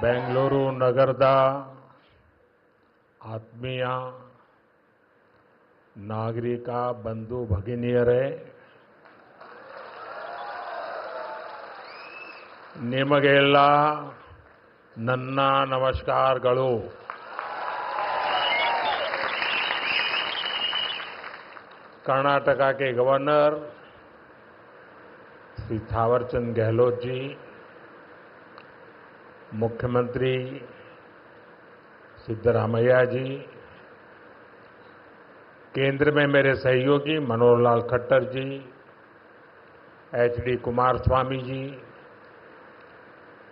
ಬೆಂಗಳೂರು ನಗರದ ಆತ್ಮೀಯ ನಾಗರಿಕ ಬಂಧು ಭಗಿನಿಯರೇ, ನಿಮಗೆಲ್ಲ ನನ್ನ ನಮಸ್ಕಾರಗಳು. कर्नाटका के गवर्नर श्री थावरचंद गहलोत जी, मुख्यमंत्री सिद्धरामैया जी, केंद्र में मेरे सहयोगी मनोहर लाल खट्टर जी, एचडी कुमारस्वामी जी,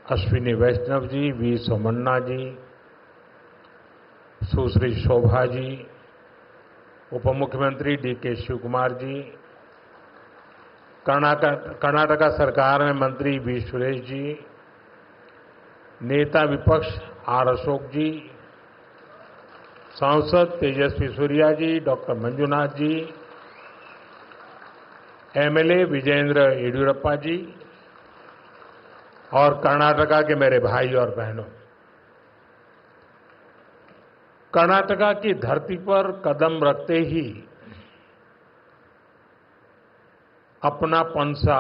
अश्विनी वैष्णव जी, वी सोमन्ना जी, सुश्री शोभा जी, उप मुख्यमंत्री डीके शिवकुमार जी, कर्नाटका सरकार में मंत्री वी सुरेश जी, नेता विपक्ष आर अशोक जी, सांसद तेजस्वी सूर्या जी, डॉक्टर मंजुनाथ जी, एमएलए विजयेंद्र येडियुरप्पा जी और कर्नाटका के मेरे भाई और बहनों, कर्नाटका की धरती पर कदम रखते ही अपनापन सा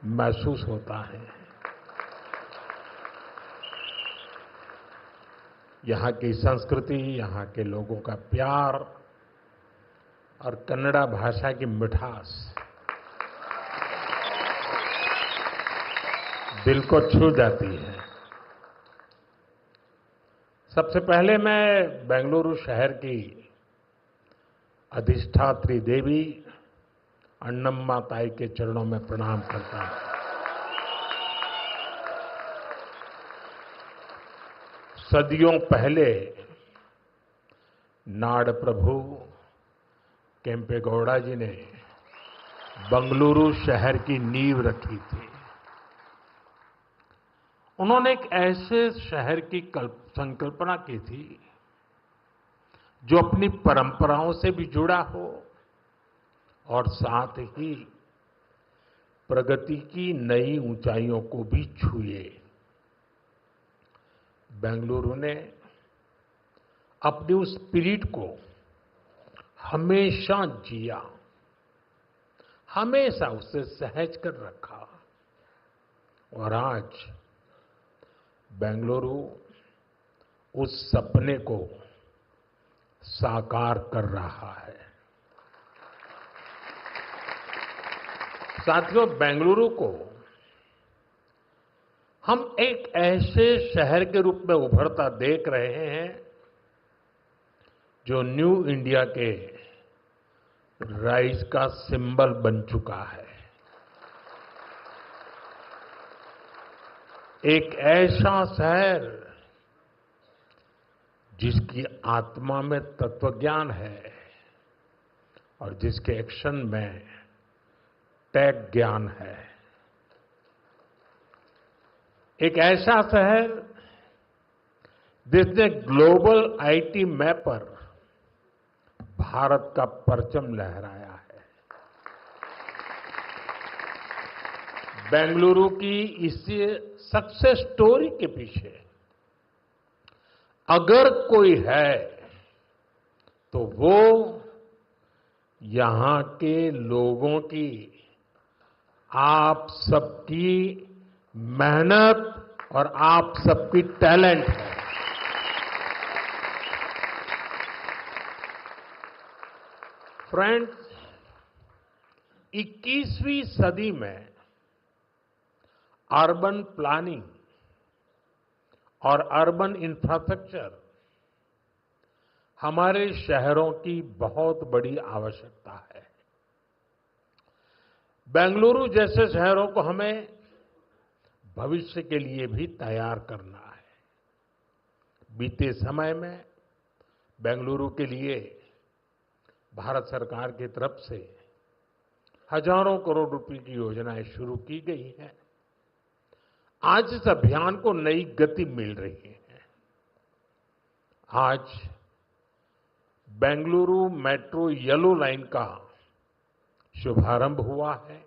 महसूस होता है. यहाँ की संस्कृति, यहाँ के लोगों का प्यार और कन्नड़ा भाषा की मिठास दिल को छू जाती है. सबसे पहले मैं बेंगलुरु शहर की अधिष्ठात्री देवी अन्नम्मा ताई के चरणों में प्रणाम करता हूं. सदियों पहले नाड़ प्रभु केम्पेगौड़ा जी ने बेंगलुरु शहर की नींव रखी थी. उन्होंने एक ऐसे शहर की संकल्पना की थी जो अपनी परंपराओं से भी जुड़ा हो और साथ ही प्रगति की नई ऊंचाइयों को भी छुए. बेंगलुरु ने अपनी उस स्पिरिट को हमेशा जिया, हमेशा उसे सहज कर रखा और आज बेंगलुरु उस सपने को साकार कर रहा है. साथियों, बेंगलुरु को हम एक ऐसे शहर के रूप में उभरता देख रहे हैं जो न्यू इंडिया के राइज का सिंबल बन चुका है. एक ऐसा शहर जिसकी आत्मा में तत्वज्ञान है और जिसके एक्शन में टेक ज्ञान है. एक ऐसा शहर जिसने ग्लोबल आईटी मैप पर भारत का परचम लहराया है. बेंगलुरु की इस सक्सेस स्टोरी के पीछे अगर कोई है तो वो यहां के लोगों की, आप सबकी मेहनत और आप सबकी टैलेंट है. फ्रेंड्स, 21वीं सदी में अर्बन प्लानिंग और अर्बन इंफ्रास्ट्रक्चर हमारे शहरों की बहुत बड़ी आवश्यकता है. बेंगलुरु जैसे शहरों को हमें भविष्य के लिए भी तैयार करना है. बीते समय में बेंगलुरु के लिए भारत सरकार की तरफ से हजारों करोड़ रुपए की योजनाएं शुरू की गई हैं. आज इस अभियान को नई गति मिल रही है. आज बेंगलुरु मेट्रो येलो लाइन का शुभारंभ हुआ है.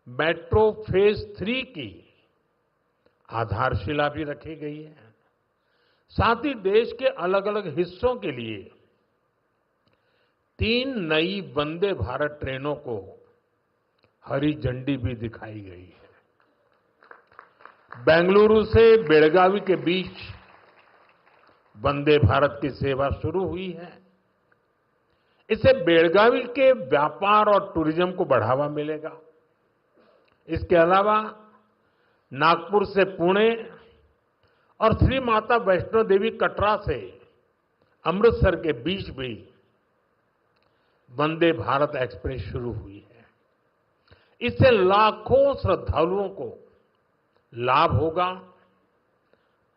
मेट्रो फेज 3 की आधारशिला भी रखी गई है। साथ ही देश के अलग अलग हिस्सों के लिए 3 नई वंदे भारत ट्रेनों को हरी झंडी भी दिखाई गई है। बेंगलुरु से बेलगावी के बीच वंदे भारत की सेवा शुरू हुई है। इससे बेलगावी के व्यापार और टूरिज्म को बढ़ावा मिलेगा। इसके अलावा नागपुर से पुणे और श्री माता वैष्णो देवी कटरा से अमृतसर के बीच भी वंदे भारत एक्सप्रेस शुरू हुई है। इससे लाखों श्रद्धालुओं को लाभ होगा,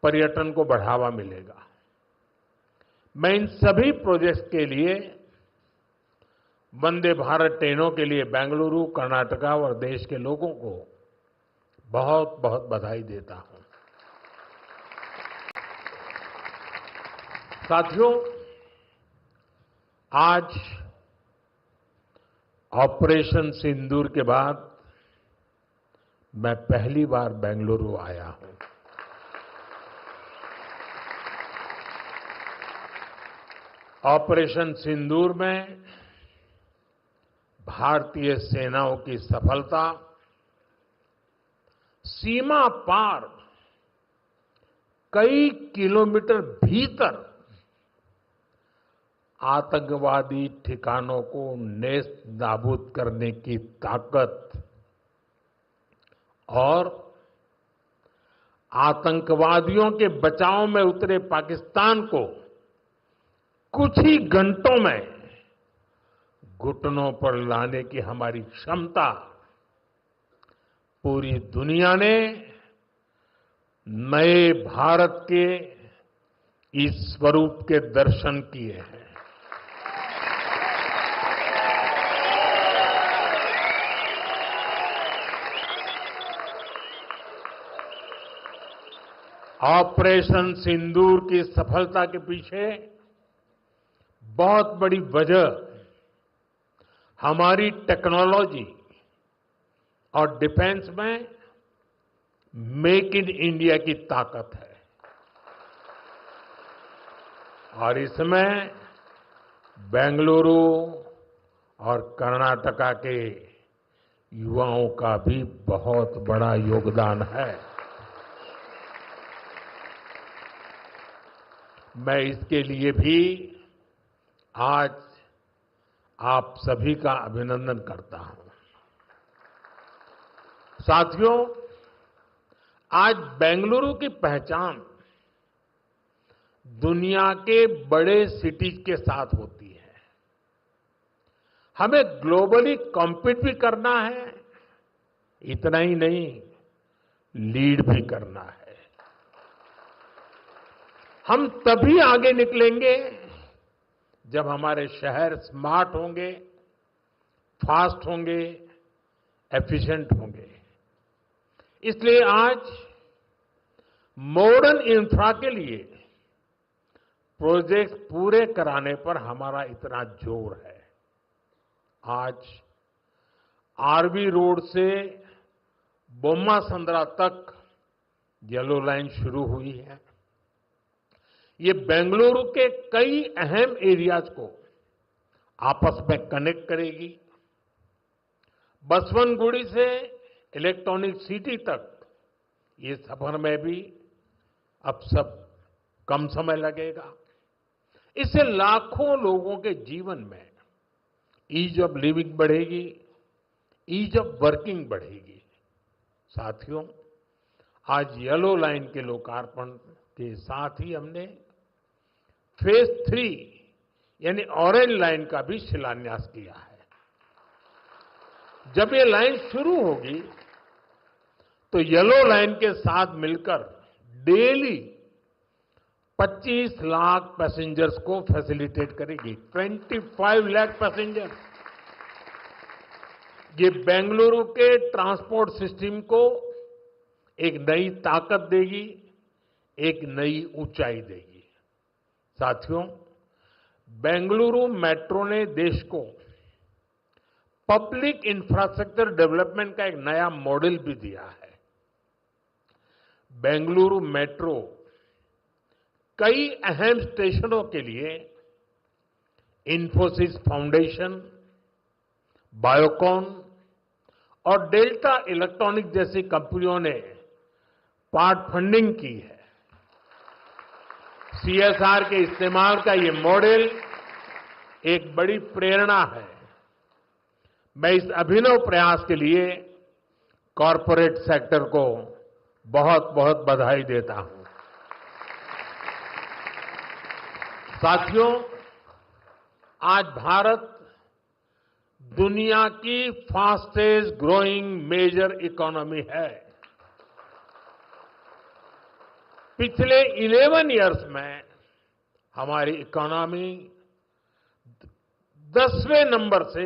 पर्यटन को बढ़ावा मिलेगा। मैं इन सभी प्रोजेक्ट्स के लिए वंदे भारत ट्रेनों के लिए बेंगलुरु, कर्नाटका और देश के लोगों को बहुत बहुत बधाई देता हूं। साथियों, आज ऑपरेशन सिंदूर के बाद मैं पहली बार बेंगलुरु आया हूं। ऑपरेशन सिंदूर में भारतीय सेनाओं की सफलता सीमा पार कई किलोमीटर भीतर आतंकवादी ठिकानों को नेस्त नाबूद करने की ताकत और आतंकवादियों के बचाव में उतरे पाकिस्तान को कुछ ही घंटों में घुटनों पर लाने की हमारी क्षमता पूरी दुनिया ने नए भारत के इस स्वरूप के दर्शन किए हैं। ऑपरेशन सिंदूर की सफलता के पीछे बहुत बड़ी वजह हमारी टेक्नोलॉजी और डिफेंस में मेक इन इंडिया की ताकत है। और इसमें बेंगलुरु और कर्नाटका के युवाओं का भी बहुत बड़ा योगदान है। मैं इसके लिए भी आज आप सभी का अभिनंदन करता हूं। साथियों, आज बेंगलुरु की पहचान दुनिया के बड़े सिटीज के साथ होती है। हमें ग्लोबली कॉम्पीट भी करना है, इतना ही नहीं, लीड भी करना है। हम तभी आगे निकलेंगे जब हमारे शहर स्मार्ट होंगे, फास्ट होंगे, एफिशिएंट होंगे। इसलिए आज मॉडर्न इंफ्रा के लिए प्रोजेक्ट पूरे कराने पर हमारा इतना जोर है। आज आरवी रोड से बोम्मा संद्रा तक येलो लाइन शुरू हुई है। ये बेंगलुरु के कई अहम एरियाज को आपस में कनेक्ट करेगी। बसवनगुड़ी से इलेक्ट्रॉनिक सिटी तक ये सफर में भी अब सब कम समय लगेगा। इससे लाखों लोगों के जीवन में ईज ऑफ लिविंग बढ़ेगी, ईज ऑफ वर्किंग बढ़ेगी। साथियों, आज येलो लाइन के लोकार्पण के साथ ही हमने फेज 3 यानी ऑरेंज लाइन का भी शिलान्यास किया है। जब ये लाइन शुरू होगी तो येलो लाइन के साथ मिलकर डेली 25 लाख पैसेंजर्स को फैसिलिटेट करेगी। 25 लाख पैसेंजर्स। ये बेंगलुरु के ट्रांसपोर्ट सिस्टम को एक नई ताकत देगी, एक नई ऊंचाई देगी। साथियों, बेंगलुरु मेट्रो ने देश को पब्लिक इंफ्रास्ट्रक्चर डेवलपमेंट का एक नया मॉडल भी दिया है। बेंगलुरु मेट्रो कई अहम स्टेशनों के लिए इंफोसिस फाउंडेशन, बायोकॉन और डेल्टा इलेक्ट्रॉनिक जैसी कंपनियों ने पार्ट फंडिंग की है। सीएसआर के इस्तेमाल का ये मॉडल एक बड़ी प्रेरणा है। मैं इस अभिनव प्रयास के लिए कॉरपोरेट सेक्टर को बहुत बहुत बधाई देता हूं। साथियों, आज भारत दुनिया की फास्टेस्ट ग्रोइंग मेजर इकोनॉमी है। पिछले 11 इयर्स में हमारी इकोनॉमी 10वें नंबर से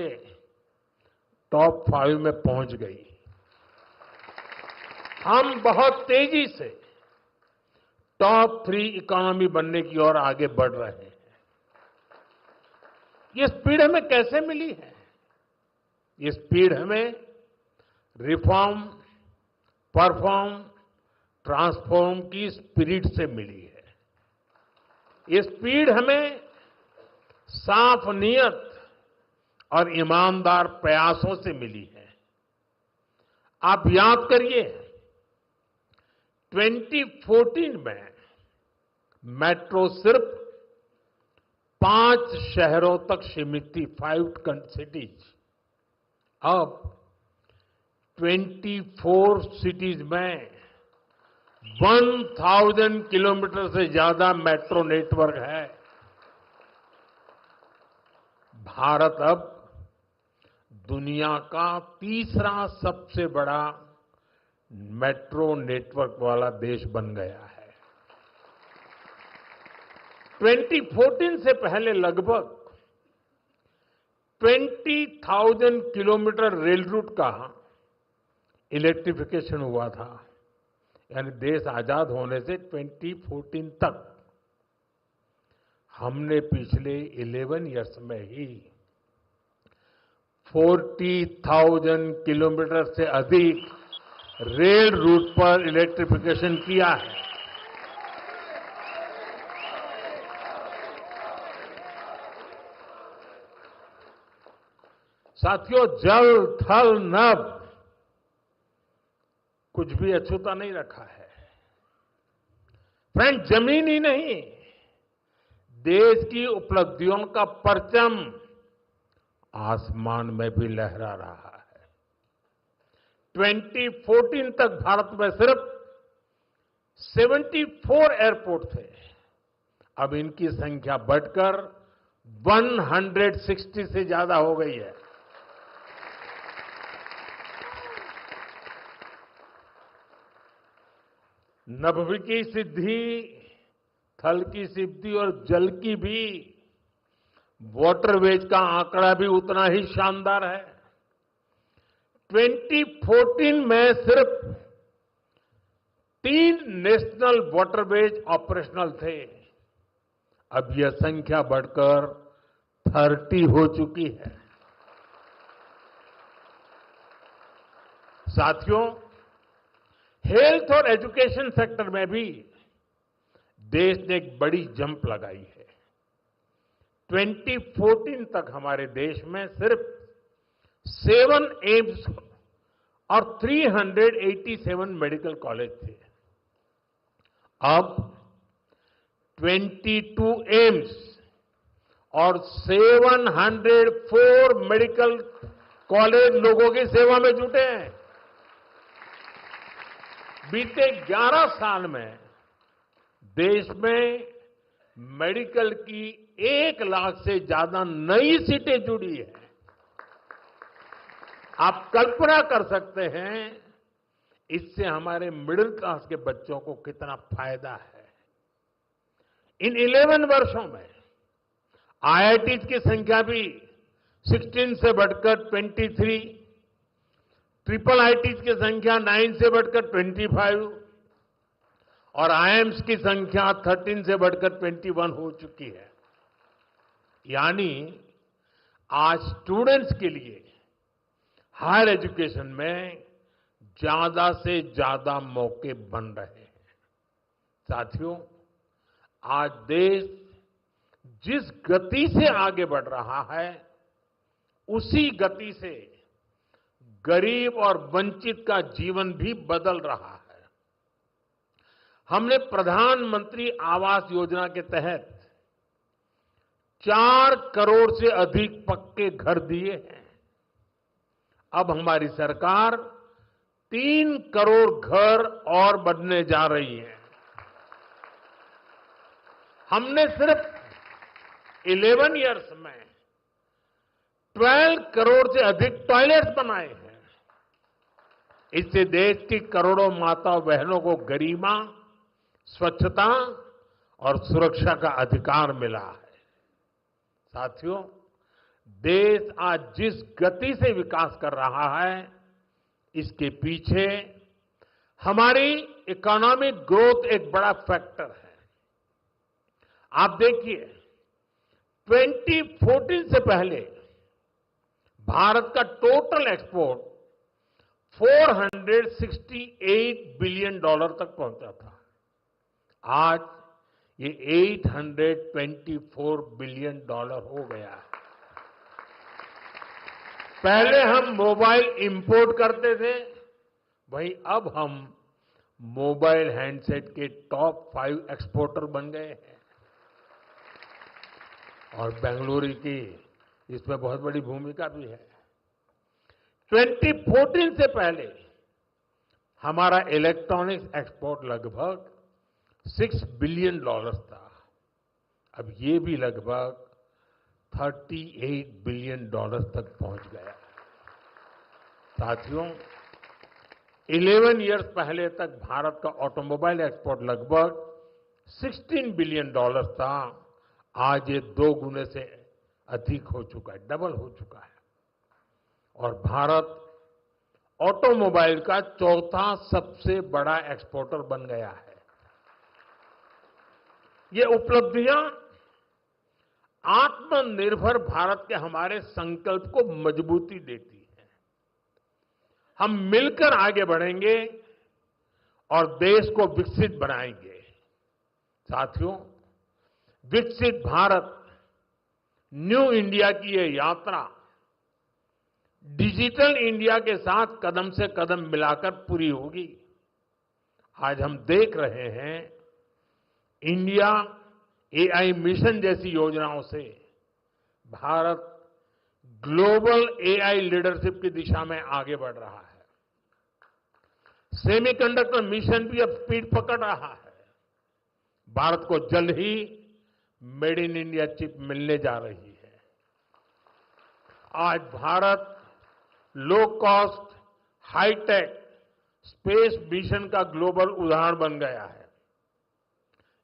टॉप 5 में पहुंच गई। हम बहुत तेजी से टॉप 3 इकोनॉमी बनने की ओर आगे बढ़ रहे हैं। ये स्पीड हमें कैसे मिली है? ये स्पीड हमें रिफॉर्म, परफॉर्म, ट्रांसफॉर्म की स्पिरिट से मिली है। ये स्पीड हमें साफ नीयत और ईमानदार प्रयासों से मिली है। आप याद करिए, 2014 में मेट्रो सिर्फ 5 शहरों तक सीमित थी, 5 सिटीज। अब 24 सिटीज में 1000 किलोमीटर से ज्यादा मेट्रो नेटवर्क है। भारत अब दुनिया का तीसरा सबसे बड़ा मेट्रो नेटवर्क वाला देश बन गया है। 2014 से पहले लगभग 20,000 किलोमीटर रेल रूट का इलेक्ट्रिफिकेशन हुआ था। यानी देश आजाद होने से 2014 तक हमने पिछले 11 इयर्स में ही 40,000 किलोमीटर से अधिक रेल रूट पर इलेक्ट्रिफिकेशन किया है। साथियों, जल, थल, नभ कुछ भी अछूता नहीं रखा है। फ्रेंड, जमीन ही नहीं, देश की उपलब्धियों का परचम आसमान में भी लहरा रहा है। 2014 तक भारत में सिर्फ 74 एयरपोर्ट थे। अब इनकी संख्या बढ़कर 160 से ज्यादा हो गई है। नभ की सिद्धि, थल की सिद्धि और जल की भी वाटरवेज का आंकड़ा भी उतना ही शानदार है। 2014 में सिर्फ 3 नेशनल वाटरवेज ऑपरेशनल थे। अब यह संख्या बढ़कर 30 हो चुकी है। साथियों, हेल्थ और एजुकेशन सेक्टर में भी देश ने एक बड़ी जंप लगाई है। 2014 तक हमारे देश में सिर्फ 7 एम्स और 387 मेडिकल कॉलेज थे। अब 22 एम्स और 704 मेडिकल कॉलेज लोगों की सेवा में जुटे हैं। बीते 11 साल में देश में मेडिकल की 1 लाख से ज्यादा नई सीटें जुड़ी है। आप कल्पना कर सकते हैं इससे हमारे मिडिल क्लास के बच्चों को कितना फायदा है। इन 11 वर्षों में आईआईटी की संख्या भी 16 से बढ़कर 23, ट्रिपल आईटी की संख्या 9 से बढ़कर 25 और आईएम्स की संख्या 13 से बढ़कर 21 हो चुकी है। यानी आज स्टूडेंट्स के लिए हायर एजुकेशन में ज्यादा से ज्यादा मौके बन रहे हैं। साथियों, आज देश जिस गति से आगे बढ़ रहा है, उसी गति से गरीब और वंचित का जीवन भी बदल रहा है। हमने प्रधानमंत्री आवास योजना के तहत 4 करोड़ से अधिक पक्के घर दिए हैं। अब हमारी सरकार 3 करोड़ घर और बनने जा रही है। हमने सिर्फ 11 इयर्स में 12 करोड़ से अधिक टॉयलेट्स बनाए हैं। इससे देश की करोड़ों माताओं बहनों को गरिमा, स्वच्छता और सुरक्षा का अधिकार मिला है। साथियों, देश आज जिस गति से विकास कर रहा है, इसके पीछे हमारी इकोनॉमिक ग्रोथ एक बड़ा फैक्टर है। आप देखिए, 2014 से पहले भारत का टोटल एक्सपोर्ट $468 बिलियन तक पहुंचा था। आज ये $824 बिलियन हो गया है। पहले हम मोबाइल इंपोर्ट करते थे, वहीं अब हम मोबाइल हैंडसेट के टॉप 5 एक्सपोर्टर बन गए हैं। और बेंगलुरु की इसमें बहुत बड़ी भूमिका भी है। 2014 से पहले हमारा इलेक्ट्रॉनिक्स एक्सपोर्ट लगभग $6 बिलियन था। अब ये भी लगभग $38 बिलियन तक पहुंच गया। साथियों, 11 इयर्स पहले तक भारत का ऑटोमोबाइल एक्सपोर्ट लगभग $16 बिलियन था। आज ये 2 गुने से अधिक हो चुका है, डबल हो चुका है। और भारत ऑटोमोबाइल का 4था सबसे बड़ा एक्सपोर्टर बन गया है। ये उपलब्धियां आत्मनिर्भर भारत के हमारे संकल्प को मजबूती देती है। हम मिलकर आगे बढ़ेंगे और देश को विकसित बनाएंगे। साथियों, विकसित भारत न्यू इंडिया की ये यात्रा डिजिटल इंडिया के साथ कदम से कदम मिलाकर पूरी होगी। आज हम देख रहे हैं, इंडिया एआई मिशन जैसी योजनाओं से भारत ग्लोबल एआई लीडरशिप की दिशा में आगे बढ़ रहा है। सेमीकंडक्टर मिशन भी अब स्पीड पकड़ रहा है। भारत को जल्द ही मेड इन इंडिया चिप मिलने जा रही है। आज Bharat low cost, high tech space mission का ग्लोबल उदाहरण बन गया है।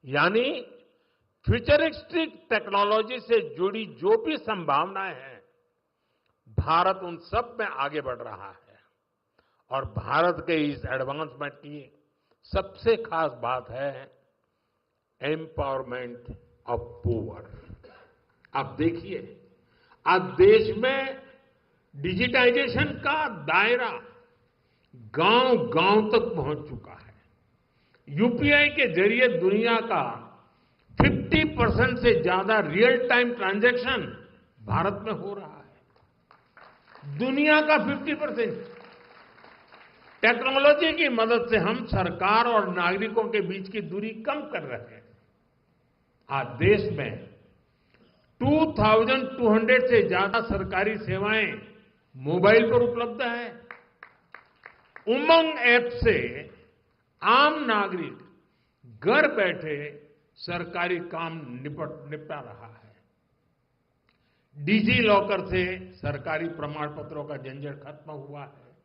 यानी फ्यूचरिस्टिक टेक्नोलॉजी से जुड़ी जो भी संभावनाएं हैं, भारत उन सब में आगे बढ़ रहा है। और भारत के इस एडवांसमेंट की सबसे खास बात है एम्पावरमेंट ऑफ पुअर। आप देखिए, आज देश में डिजिटाइजेशन का दायरा गांव-गांव तक पहुंच चुका है। यूपीआई के जरिए दुनिया का 50% से ज्यादा रियल टाइम ट्रांजैक्शन भारत में हो रहा है। दुनिया का 50%। टेक्नोलॉजी की मदद से हम सरकार और नागरिकों के बीच की दूरी कम कर रहे हैं। आज देश में 2200 से ज्यादा सरकारी सेवाएं मोबाइल पर उपलब्ध है। उमंग ऐप से आम नागरिक घर बैठे सरकारी काम निपटा रहा है। डिजी लॉकर से सरकारी प्रमाण पत्रों का झंझट खत्म हुआ है।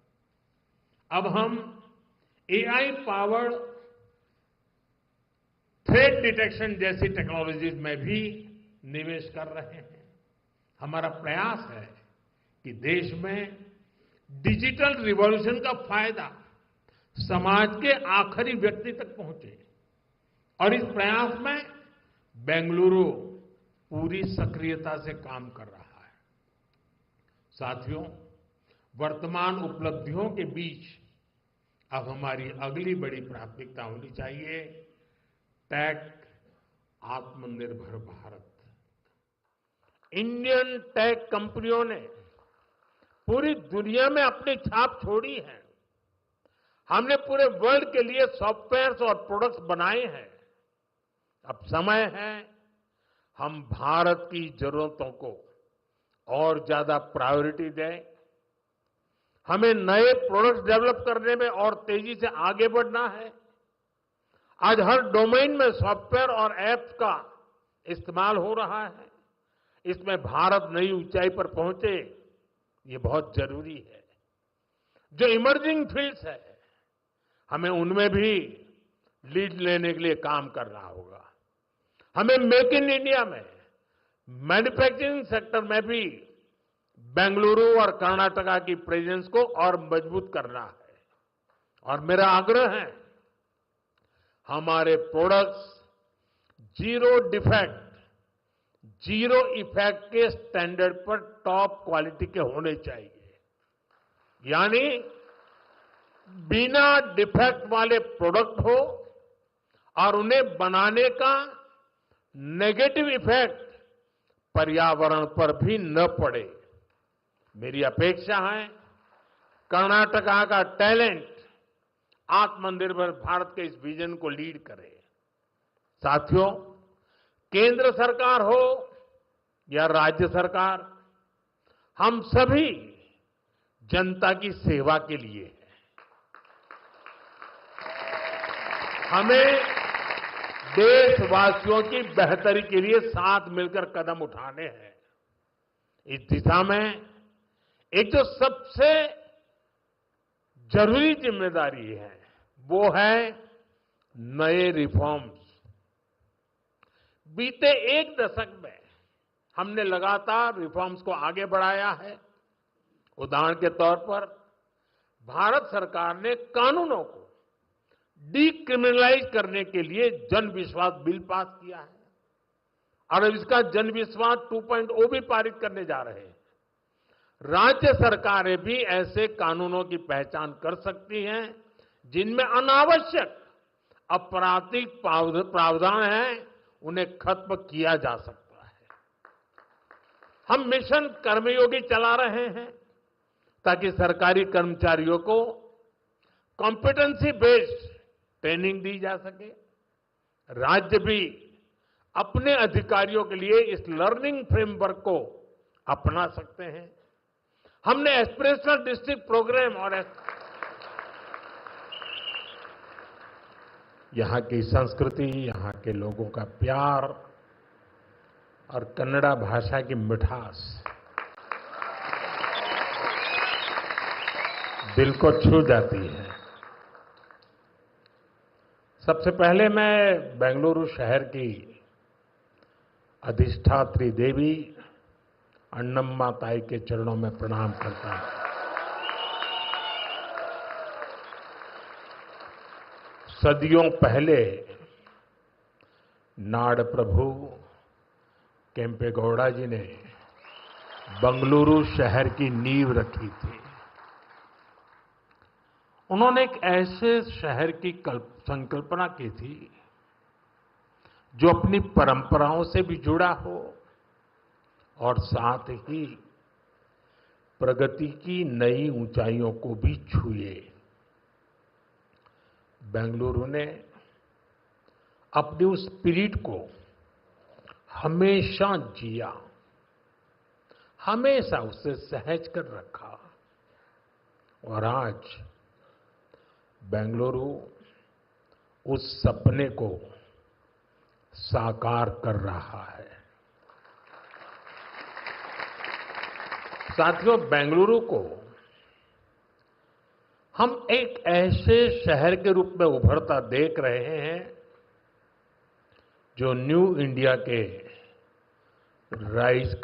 अब हम एआई पावर्ड थ्रेट डिटेक्शन जैसी टेक्नोलॉजीज में भी निवेश कर रहे हैं। हमारा प्रयास है कि देश में डिजिटल रिवॉल्यूशन का फायदा समाज के आखिरी व्यक्ति तक पहुंचे। और इस प्रयास में बेंगलुरु पूरी सक्रियता से काम कर रहा है। साथियों, वर्तमान उपलब्धियों के बीच अब हमारी अगली बड़ी प्राथमिकता होनी चाहिए टेक आत्मनिर्भर भारत। इंडियन टेक कंपनियों ने पूरी दुनिया में अपनी छाप छोड़ी है। हमने पूरे वर्ल्ड के लिए सॉफ्टवेयर और प्रोडक्ट्स बनाए हैं। अब समय है हम भारत की जरूरतों को और ज्यादा प्रायोरिटी दें। हमें नए प्रोडक्ट्स डेवलप करने में और तेजी से आगे बढ़ना है। आज हर डोमेन में सॉफ्टवेयर और ऐप्स का इस्तेमाल हो रहा है। इसमें भारत नई ऊंचाई पर पहुंचे, ये बहुत जरूरी है। जो इमर्जिंग फील्ड्स है, हमें उनमें भी लीड लेने के लिए काम करना होगा। हमें मेक इन इंडिया में मैन्युफैक्चरिंग सेक्टर में भी बेंगलुरु और कर्नाटका की प्रेजेंस को और मजबूत करना है। और मेरा आग्रह है, हमारे products zero defect, zero effect के स्टैंडर्ड पर टॉप क्वालिटी के होने चाहिए। यानी बिना डिफेक्ट वाले प्रोडक्ट हो और उन्हें बनाने का नेगेटिव इफेक्ट पर्यावरण पर भी न पड़े। मेरी अपेक्षा है कर्नाटका का टैलेंट आत्मनिर्भर भारत के इस विजन को लीड करे। साथियों, केंद्र सरकार हो या राज्य सरकार, हम सभी जनता की सेवा के लिए हैं। हमें देशवासियों की बेहतरी के लिए साथ मिलकर कदम उठाने हैं। इस दिशा में एक जो सबसे जरूरी जिम्मेदारी है, वो है नए रिफॉर्म्स। बीते एक दशक में हमने लगातार रिफॉर्म्स को आगे बढ़ाया है। उदाहरण के तौर पर भारत सरकार ने कानूनों को डीक्रिमिनलाइज करने के लिए जन विश्वास बिल पास किया है और अब इसका जन विश्वास 2.0 भी पारित करने जा रहे हैं। राज्य सरकारें भी ऐसे कानूनों की पहचान कर सकती हैं जिनमें अनावश्यक आपराधिक प्रावधान हैं, उन्हें खत्म किया जा सकता है। हम मिशन कर्मयोगी चला रहे हैं ताकि सरकारी कर्मचारियों को कॉम्पिटेंसी बेस्ड ट्रेनिंग दी जा सके। राज्य भी अपने अधिकारियों के लिए इस लर्निंग फ्रेमवर्क को अपना सकते हैं। हमने एस्पिरेशनल डिस्ट्रिक्ट प्रोग्राम और यहां की संस्कृति, यहां के लोगों का प्यार और कन्नड़ा भाषा की मिठास दिल को छू जाती है। सबसे पहले मैं बेंगलुरु शहर की अधिष्ठात्री देवी अन्नम्मा ताई के चरणों में प्रणाम करता हूं। सदियों पहले नाड़ प्रभु केम्पेगौड़ा जी ने बेंगलुरु शहर की नींव रखी थी। उन्होंने एक ऐसे शहर की संकल्पना की थी जो अपनी परंपराओं से भी जुड़ा हो और साथ ही प्रगति की नई ऊंचाइयों को भी छुए। बेंगलुरु ने अपनी उस स्पिरिट को हमेशा जिया, हमेशा उसे सहज कर रखा और आज बेंगलुरु उस सपने को साकार कर रहा है। साथियों, बेंगलुरु को हम एक ऐसे शहर के रूप में उभरता देख रहे हैं जो न्यू इंडिया के राइज का